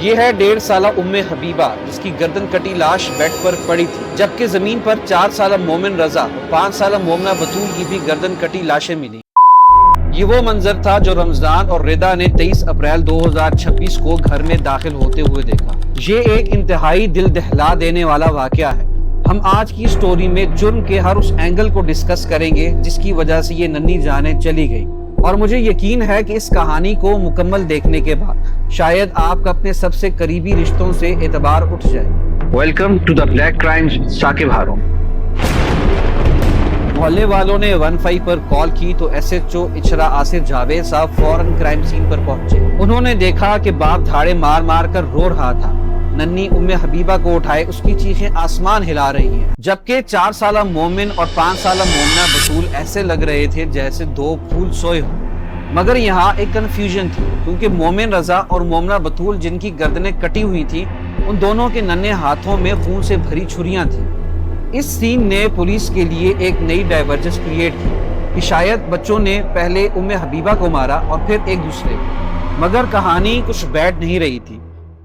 یہ ہے 1.5 سالہ حبیبہ جس کی گردن کٹی لاش بیڈ پر پڑی تھی، جبکہ زمین پر 4 سالہ مومن رضا اور 5 سالہ مومنہ بطول کی بھی گردن کٹی لاشیں ملی۔ یہ وہ منظر تھا جو رمضان اور ردا نے 23 اپریل 2026 کو گھر میں داخل ہوتے ہوئے دیکھا۔ یہ ایک انتہائی دل دہلا دینے والا واقعہ ہے۔ ہم آج کی سٹوری میں جرم کے ہر اس اینگل کو ڈسکس کریں گے جس کی وجہ سے یہ ننھی جانیں چلی گئی، اور مجھے یقین ہے کہ اس کہانی کو مکمل دیکھنے کے بعد شاید آپ کا اپنے سب سے قریبی رشتوں سے اعتبار اٹھ جائے۔ Welcome to the black crimes Saqib Haroon. محلے والوں نے 15 پر کال کی تو S H O Ichhra Asir Javed sahib فوراً کرائم سین پر پہنچے۔ انہوں نے دیکھا کہ باپ دھاڑے مار مار کر رو رہا تھا، ننھی حبیبہ کو اٹھائے اس کی چیخیں آسمان ہلا رہی ہیں، جبکہ 4 سالہ مومن اور 5 سالہ مومنہ بطول ایسے لگ رہے تھے جیسے 2 پھول سوئے ہوں۔ مگر یہاں ایک کنفیوژن تھی، کیونکہ مومن رضا اور مومنہ بطول جن کی گردنیں کٹی ہوئی تھی ان دونوں کے ننھے ہاتھوں میں خون سے بھری چھریاں تھیں۔ اس سین نے پولیس کے لیے ایک نئی ڈائیورجنس کریٹ کی کہ شاید بچوں نے پہلے حبیبہ کو مارا اور پھر ایک دوسرے کو۔ مگر کہانی کچھ بیٹھ نہیں رہی تھی،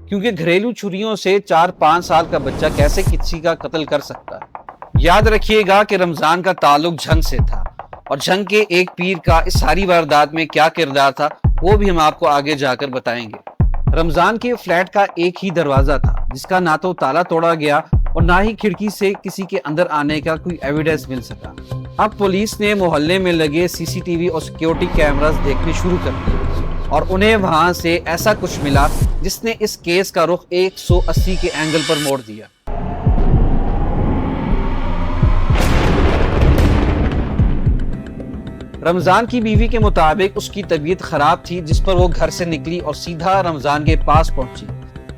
کیونکہ گھریلو چھریوں سے 4-5 سال کا بچہ کیسے کسی کا قتل کر سکتا ہے۔ یاد رکھیے گا کہ رمضان کا تعلق جھنگ سے تھا، اور جھنگ کے ایک پیر کا اس ساری واردات میں کیا کردار تھا وہ بھی ہم آپ کو آگے جا کر بتائیں گے۔ رمضان کے فلیٹ کا ایک ہی دروازہ تھا جس کا نہ تو تالا توڑا گیا اور نہ ہی کھڑکی سے کسی کے اندر آنے کا کوئی ایویڈنس مل سکا۔ اب پولیس نے محلے میں لگے سی سی ٹی وی اور سیکیورٹی کیمراز دیکھنے شروع کر دیے، اور انہیں وہاں سے ایسا کچھ ملا جس نے اس کیس کا رخ 180 کے اینگل پر موڑ دیا۔ رمضان کی بیوی کے مطابق اس کی طبیعت خراب تھی، جس پر وہ گھر سے نکلی اور سیدھا رمضان کے پاس پہنچی۔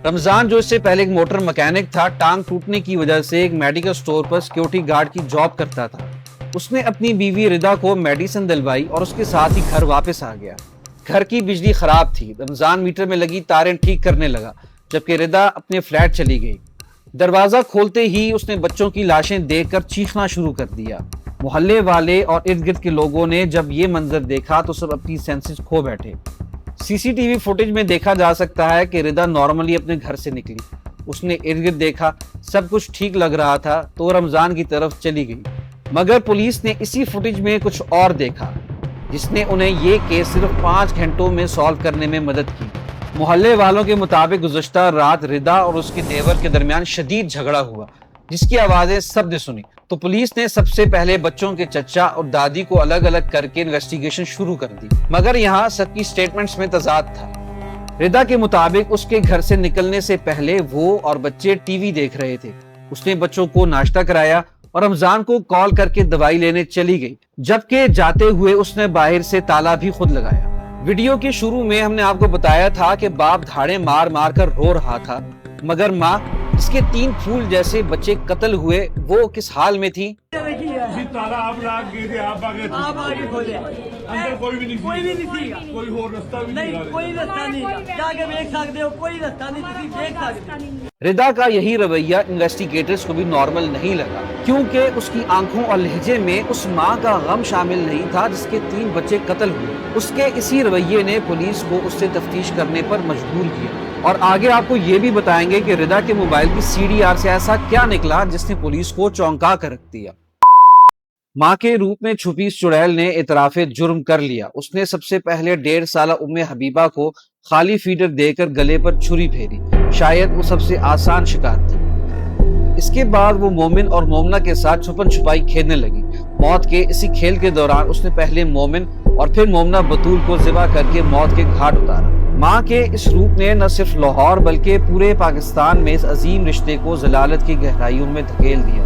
رمضان جو اس سے پہلے ایک موٹر مکینک تھا، ٹانگ ٹوٹنے کی وجہ سے ایک میڈیکل سٹور پر سیکیورٹی گارڈ کی جاب کرتا تھا۔ اس نے اپنی بیوی ردا کو میڈیسن دلوائی اور اس کے ساتھ ہی گھر واپس آ گیا۔ گھر کی بجلی خراب تھی، رمضان میٹر میں لگی تاریں ٹھیک کرنے لگا، جبکہ ردا اپنے فلیٹ چلی گئی۔ دروازہ کھولتے ہی اس نے بچوں کی لاشیں دیکھ کر چیخنا شروع کر دیا۔ محلے والے اور ارد گرد کے لوگوں نے جب یہ منظر دیکھا تو سب اپنی سینسز کھو بیٹھے۔ سی سی ٹی وی فوٹیج میں دیکھا جا سکتا ہے کہ ردا نارملی اپنے گھر سے نکلی، اس نے ارد گرد دیکھا، سب کچھ ٹھیک لگ رہا تھا تو رمضان کی طرف چلی گئی۔ مگر پولیس نے اسی فوٹیج میں کچھ اور دیکھا جس نے انہیں یہ کیس صرف 5 گھنٹوں میں سالو کرنے میں مدد کی۔ محلے والوں کے مطابق گزشتہ رات ردا اور اس کے دیور کے درمیان شدید جھگڑا ہوا، جس کی آوازیں سب نے سنی۔ تو پولیس نے سب سے پہلے بچوں کے چچا اور دادی کو الگ الگ کر کے انویسٹیگیشن شروع کر دی، مگر یہاں سب کی سٹیٹمنٹس میں تضاد تھا۔ ردا کے مطابق اس کے گھر سے نکلنے سے پہلے وہ اور بچے ٹی وی دیکھ رہے تھے، اس نے بچوں کو ناشتہ کرایا اور رمضان کو کال کر کے دوائی لینے چلی گئی، جبکہ جاتے ہوئے اس نے باہر سے تالا بھی خود لگایا۔ ویڈیو کے شروع میں ہم نے آپ کو بتایا تھا کہ باپ دھاڑے مار مار کر رو رہا تھا، مگر ماں اس کے 3 پھول جیسے بچے قتل ہوئے وہ کس حال میں تھی؟ ردا کا یہی رویہ انویسٹیگیٹرز کو بھی نارمل نہیں لگا، کیونکہ اس کی آنکھوں اور لہجے میں اس ماں کا غم شامل نہیں تھا جس کے 3 بچے قتل ہوئے۔ اس کے اسی رویے نے پولیس کو اس سے تفتیش کرنے پر مجبور کیا، اور آگے آپ کو یہ بھی بتائیں گے کہ ردا کے موبائل کی سی ڈی آر سے ایسا کیا نکلا جس نے پولیس کو چونکا کر رکھ دیا۔ ماں کے روپ میں چھپی اس چڑیل نے اعتراف جرم کر لیا۔ اس نے سب سے پہلے 1.5 سالہ حبیبہ کو خالی فیڈر دے کر گلے پر چھری پھیری، شاید وہ سب سے آسان شکار تھی۔ اس کے بعد وہ مومن اور مومنہ کے ساتھ چھپن چھپائی کھیلنے لگی۔ موت کے اسی کھیل کے دوران اس نے پہلے مومن اور پھر مومنہ بطول کو ذبح کر کے موت کے گھاٹ اتارا۔ ماں کے اس روپ نے نہ صرف لاہور بلکہ پورے پاکستان میں اس عظیم رشتے کو ضلالت کی گہرائیوں میں دھکیل دیا۔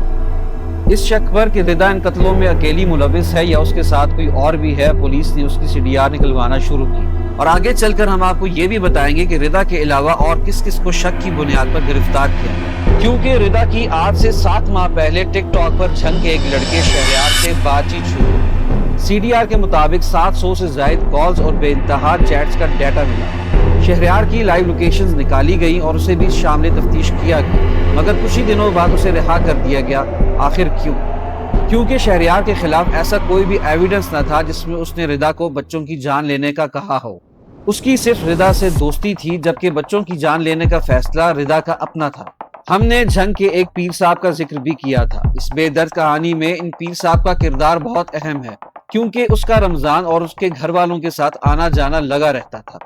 اس شک پر کہ ردا ان قتلوں میں اکیلی ملوث ہے یا اس کے ساتھ کوئی اور بھی ہے، پولیس نے اس کی سی ڈی آر نکلوانا شروع کی، اور آگے چل کر ہم آپ کو یہ بھی بتائیں گے کہ ردا کے علاوہ اور کس کس کو شک کی بنیاد پر گرفتار کیا گیا، کیونکہ ردا کی آج سے 7 ماہ پہلے ٹک ٹاک پر جھنگ کے ایک لڑکے شہریار سے بات چیت شروع ہوئی۔ سی ڈی آر کے مطابق 700 سے زائد کالز اور بے انتہا چیٹس کا ڈیٹا ملا۔ شہریار کی لائیو لوکیشنز نکالی گئی اور اسے بھی شامل تفتیش کیا گیا، مگر کچھ ہی دنوں بعد اسے رہا کر دیا گیا۔ آخر کیوں؟ کیونکہ شہریار کے خلاف ایسا کوئی بھی ایویڈنس نہ تھا جس میں اس نے ردا کو بچوں کی جان لینے کا کہا ہو۔ اس کی صرف رضا سے دوستی تھی، جبکہ بچوں کی جان لینے کا فیصلہ رضا کا اپنا تھا۔ ہم نے جھنگ کے ایک پیر صاحب کا ذکر بھی کیا تھا۔ اس بے درد کہانی میں ان پیر صاحب کا کردار بہت اہم ہے، کیونکہ اس کا رمضان اور اس کے گھر والوں کے ساتھ آنا جانا لگا رہتا تھا۔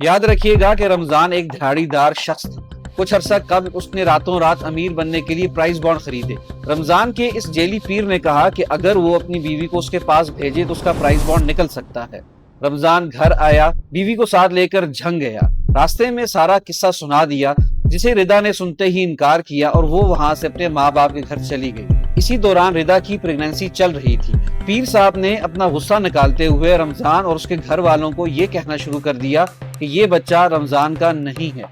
یاد رکھیے گا کہ رمضان ایک دہاڑی دار شخص تھا۔ کچھ عرصہ قبل اس نے راتوں رات امیر بننے کے لیے پرائز بانڈ خریدے۔ رمضان کے اس جیلی پیر نے کہا کہ اگر وہ اپنی بیوی کو اس کے پاس بھیجے تو اس کا پرائز بانڈ نکل سکتا ہے۔ رمضان گھر آیا، بیوی کو ساتھ لے کر جھنگ گیا۔ راستے میں سارا قصہ سنا دیا، جسے رضا نے سنتے ہی انکار کیا اور وہ وہاں سے اپنے ماں باپ کے گھر چلی گئی۔ اسی دوران رضا کی پریگننسی چل رہی تھی۔ پیر صاحب نے اپنا غصہ نکالتے ہوئے رمضان اور اس کے گھر والوں کو یہ کہنا شروع کر دیا کہ یہ بچہ رمضان کا نہیں ہے۔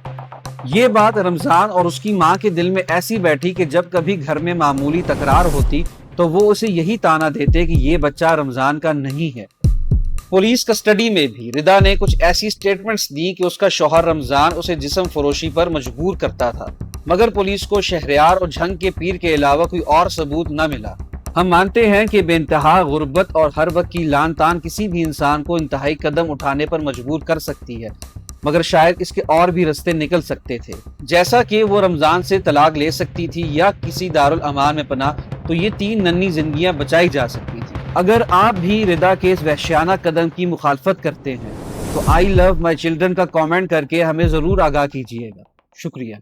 یہ بات رمضان اور اس کی ماں کے دل میں ایسی بیٹھی کہ جب کبھی گھر میں معمولی تکرار ہوتی تو وہ اسے یہی تانا دیتے کہ یہ بچہ رمضان کا نہیں ہے۔ پولیس کسٹڈی میں بھی رضا نے کچھ ایسی سٹیٹمنٹس دی کہ اس کا شوہر رمضان اسے جسم فروشی پر مجبور کرتا تھا، مگر پولیس کو شہریار اور جھنگ کے پیر کے علاوہ کوئی اور ثبوت نہ ملا۔ ہم مانتے ہیں کہ بے انتہا غربت اور ہر وقت کی لان تان کسی بھی انسان کو انتہائی قدم اٹھانے پر مجبور کر سکتی ہے، مگر شاید اس کے اور بھی رستے نکل سکتے تھے، جیسا کہ وہ رمضان سے طلاق لے سکتی تھی یا کسی دارالامان میں پناہ، تو یہ 3 ننھی زندگیاں بچائی جا سکتی تھی۔ اگر آپ بھی رضا کے اس وحشیانہ قدم کی مخالفت کرتے ہیں تو آئی لو مائی چلڈرن کا کامنٹ کر کے ہمیں ضرور آگاہ کیجیے گا۔ شکریہ۔